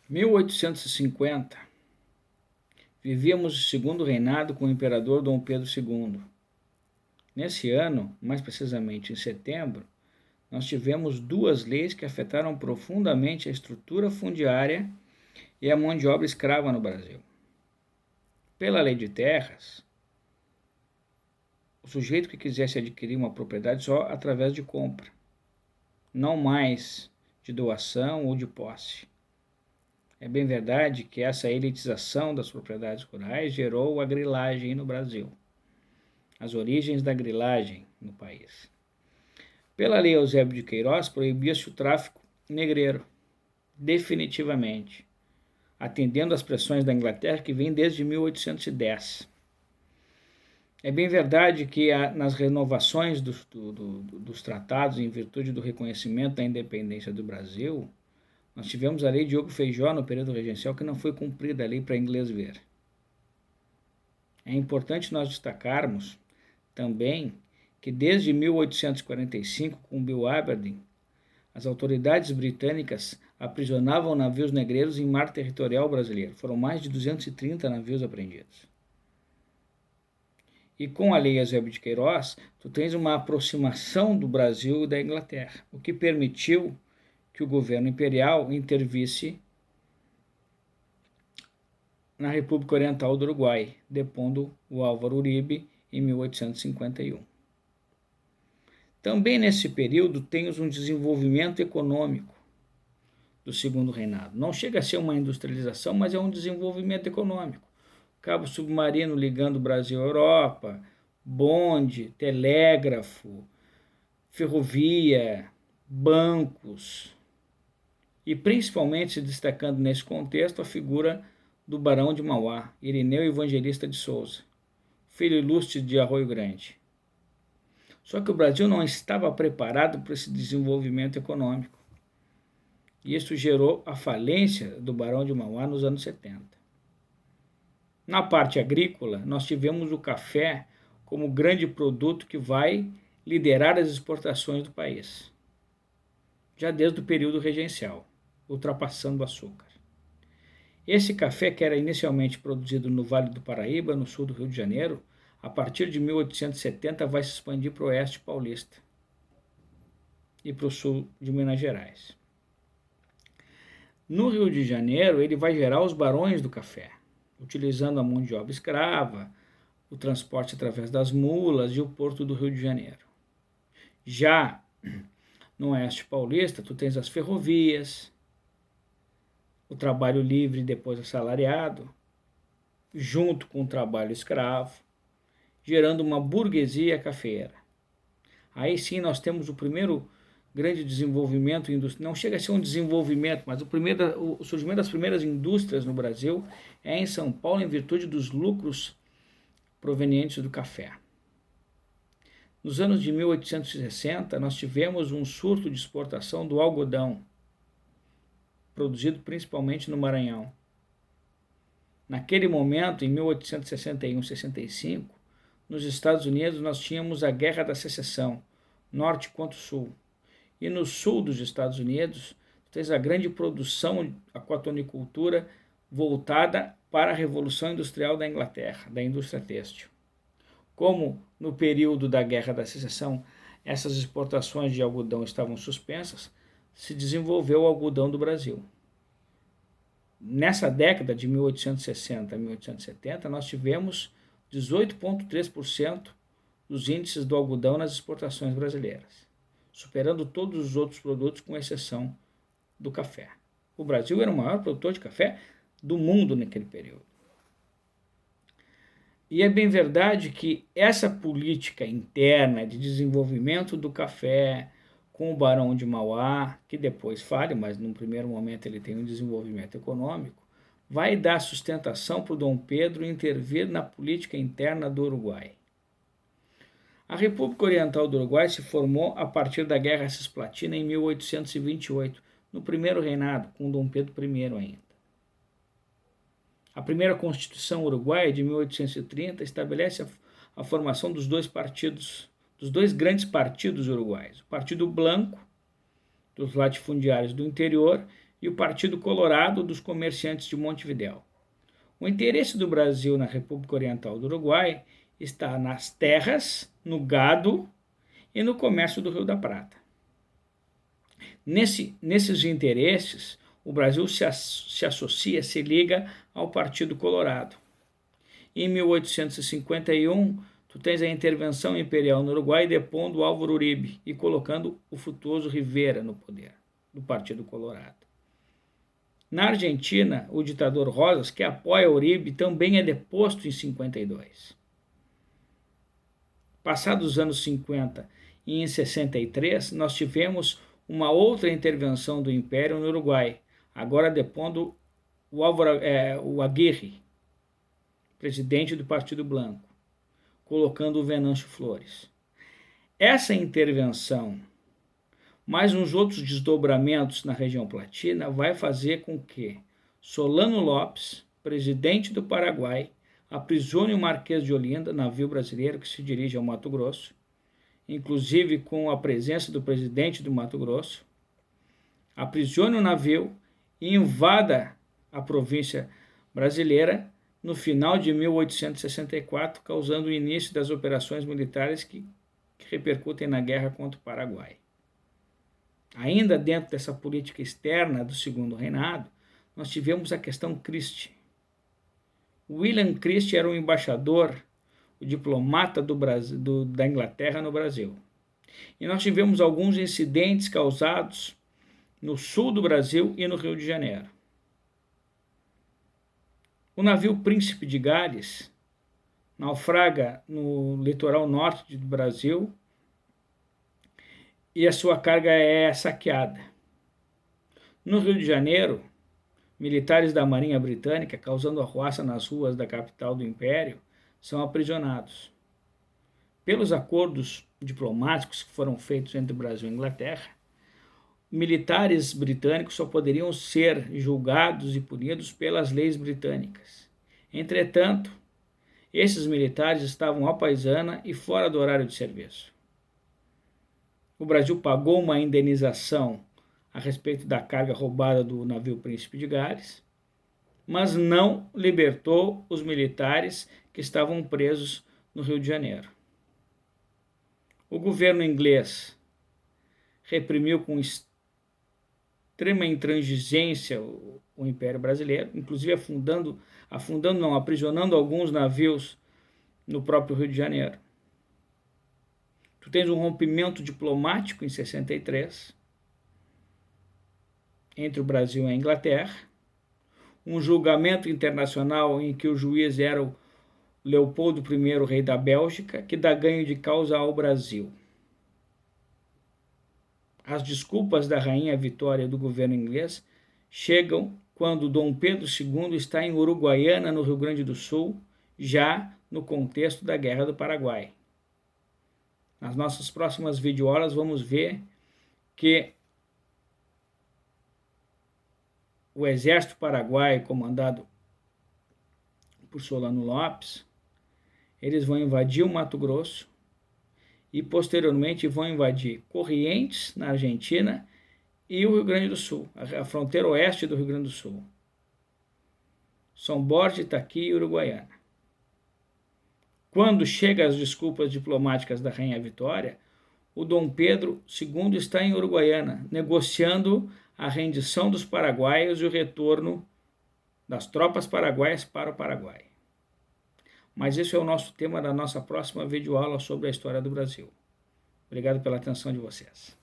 1850, vivíamos o segundo reinado com o imperador Dom Pedro II. Nesse ano, mais precisamente em setembro, nós tivemos duas leis que afetaram profundamente a estrutura fundiária e a mão de obra escrava no Brasil. Pela lei de terras, o sujeito que quisesse adquirir uma propriedade só através de compra, não mais de doação ou de posse. É bem verdade que essa elitização das propriedades rurais gerou a grilagem no Brasil, as origens da grilagem no país. Pela lei Eusébio de Queiroz, proibia-se o tráfico negreiro, definitivamente, atendendo às pressões da Inglaterra que vem desde 1810. É bem verdade que nas renovações dos tratados, em virtude do reconhecimento da independência do Brasil, nós tivemos a lei Diogo Feijó no período regencial que não foi cumprida, a lei para inglês ver. É importante nós destacarmos também que desde 1845, com Bill Aberdeen, as autoridades britânicas aprisionavam navios negreiros em mar territorial brasileiro. Foram mais de 230 navios apreendidos. E com a lei Eusébio de Queiroz, tu tens uma aproximação do Brasil e da Inglaterra, o que permitiu que o governo imperial intervisse na República Oriental do Uruguai, depondo o Álvaro Uribe em 1851. Também nesse período temos um desenvolvimento econômico do segundo reinado. Não chega a ser uma industrialização, mas é um desenvolvimento econômico. Cabo submarino ligando o Brasil à Europa, bonde, telégrafo, ferrovia, bancos, e principalmente se destacando nesse contexto a figura do Barão de Mauá, Irineu Evangelista de Souza, filho ilustre de Arroio Grande. Só que o Brasil não estava preparado para esse desenvolvimento econômico. E isso gerou a falência do Barão de Mauá nos anos 70. Na parte agrícola, nós tivemos o café como grande produto que vai liderar as exportações do país, já desde o período regencial, ultrapassando o açúcar. Esse café, que era inicialmente produzido no Vale do Paraíba, no sul do Rio de Janeiro, a partir de 1870 vai se expandir para o oeste paulista e para o sul de Minas Gerais. No Rio de Janeiro, ele vai gerar os barões do café, utilizando a mão de obra escrava, o transporte através das mulas e o porto do Rio de Janeiro. Já no oeste paulista, tu tens as ferrovias, o trabalho livre depois assalariado, junto com o trabalho escravo, gerando uma burguesia cafeeira. Aí sim nós temos o primeiro grande desenvolvimento industrial. Não chega a ser um desenvolvimento, mas o surgimento das primeiras indústrias no Brasil é em São Paulo, em virtude dos lucros provenientes do café. Nos anos de 1860, nós tivemos um surto de exportação do algodão, produzido principalmente no Maranhão. Naquele momento, em 1861-65, nos Estados Unidos nós tínhamos a Guerra da Secessão, norte contra o sul. E no sul dos Estados Unidos, tens a grande produção, a cotonicultura, voltada para a Revolução Industrial da Inglaterra, da indústria têxtil. Como no período da Guerra da Secessão, essas exportações de algodão estavam suspensas, se desenvolveu o algodão do Brasil. Nessa década de 1860 a 1870, nós tivemos 18,3% dos índices do algodão nas exportações brasileiras, superando todos os outros produtos, com exceção do café. O Brasil era o maior produtor de café do mundo naquele período. E é bem verdade que essa política interna de desenvolvimento do café com o Barão de Mauá, que depois falha, mas num primeiro momento ele tem um desenvolvimento econômico, vai dar sustentação para o Dom Pedro intervir na política interna do Uruguai. A República Oriental do Uruguai se formou a partir da Guerra Cisplatina em 1828, no primeiro reinado, com Dom Pedro I ainda. A primeira Constituição Uruguaia, de 1830, estabelece a formação dos dois grandes partidos uruguaios. O Partido Blanco, dos latifundiários do interior, e o Partido Colorado dos Comerciantes de Montevidéu. O interesse do Brasil na República Oriental do Uruguai está nas terras, no gado e no comércio do Rio da Prata. Nesses interesses, o Brasil se associa, se liga ao Partido Colorado. Em 1851, tu tens a intervenção imperial no Uruguai depondo Álvaro Uribe e colocando o Frutuoso Rivera no poder do Partido Colorado. Na Argentina, o ditador Rosas, que apoia Uribe, também é deposto em 52. Passados os anos 50 e em 63, nós tivemos uma outra intervenção do Império no Uruguai, agora depondo o Aguirre, presidente do Partido Blanco, colocando o Venâncio Flores. Essa intervenção, mais uns outros desdobramentos na região platina, vai fazer com que Solano Lopes, presidente do Paraguai, aprisione o Marquês de Olinda, navio brasileiro que se dirige ao Mato Grosso, inclusive com a presença do presidente do Mato Grosso, aprisione o navio e invada a província brasileira no final de 1864, causando o início das operações militares que repercutem na guerra contra o Paraguai. Ainda dentro dessa política externa do Segundo Reinado, nós tivemos a questão Christie. William Christie era o embaixador, o diplomata da Inglaterra no Brasil. E nós tivemos alguns incidentes causados no sul do Brasil e no Rio de Janeiro. O navio Príncipe de Gales naufraga no litoral norte do Brasil e a sua carga é saqueada. No Rio de Janeiro, militares da Marinha Britânica, causando arruaça nas ruas da capital do Império, são aprisionados. Pelos acordos diplomáticos que foram feitos entre o Brasil e a Inglaterra, militares britânicos só poderiam ser julgados e punidos pelas leis britânicas. Entretanto, esses militares estavam à paisana e fora do horário de serviço. O Brasil pagou uma indenização a respeito da carga roubada do navio Príncipe de Gales, mas não libertou os militares que estavam presos no Rio de Janeiro. O governo inglês reprimiu com extrema intransigência o Império Brasileiro, inclusive aprisionando alguns navios no próprio Rio de Janeiro. Tu tens um rompimento diplomático em 63 entre o Brasil e a Inglaterra, um julgamento internacional em que o juiz era o Leopoldo I, rei da Bélgica, que dá ganho de causa ao Brasil. As desculpas da rainha Vitória e do governo inglês chegam quando Dom Pedro II está em Uruguaiana, no Rio Grande do Sul, já no contexto da Guerra do Paraguai. Nas nossas próximas videoaulas vamos ver que o exército paraguaio, comandado por Solano Lopes, eles vão invadir o Mato Grosso e posteriormente vão invadir Corrientes, na Argentina, e o Rio Grande do Sul, a fronteira oeste do Rio Grande do Sul. São Borja, Itaqui e Uruguaiana. Quando chegam as desculpas diplomáticas da Rainha Vitória, o Dom Pedro II está em Uruguaiana, negociando a rendição dos paraguaios e o retorno das tropas paraguaias para o Paraguai. Mas esse é o nosso tema da nossa próxima videoaula sobre a história do Brasil. Obrigado pela atenção de vocês.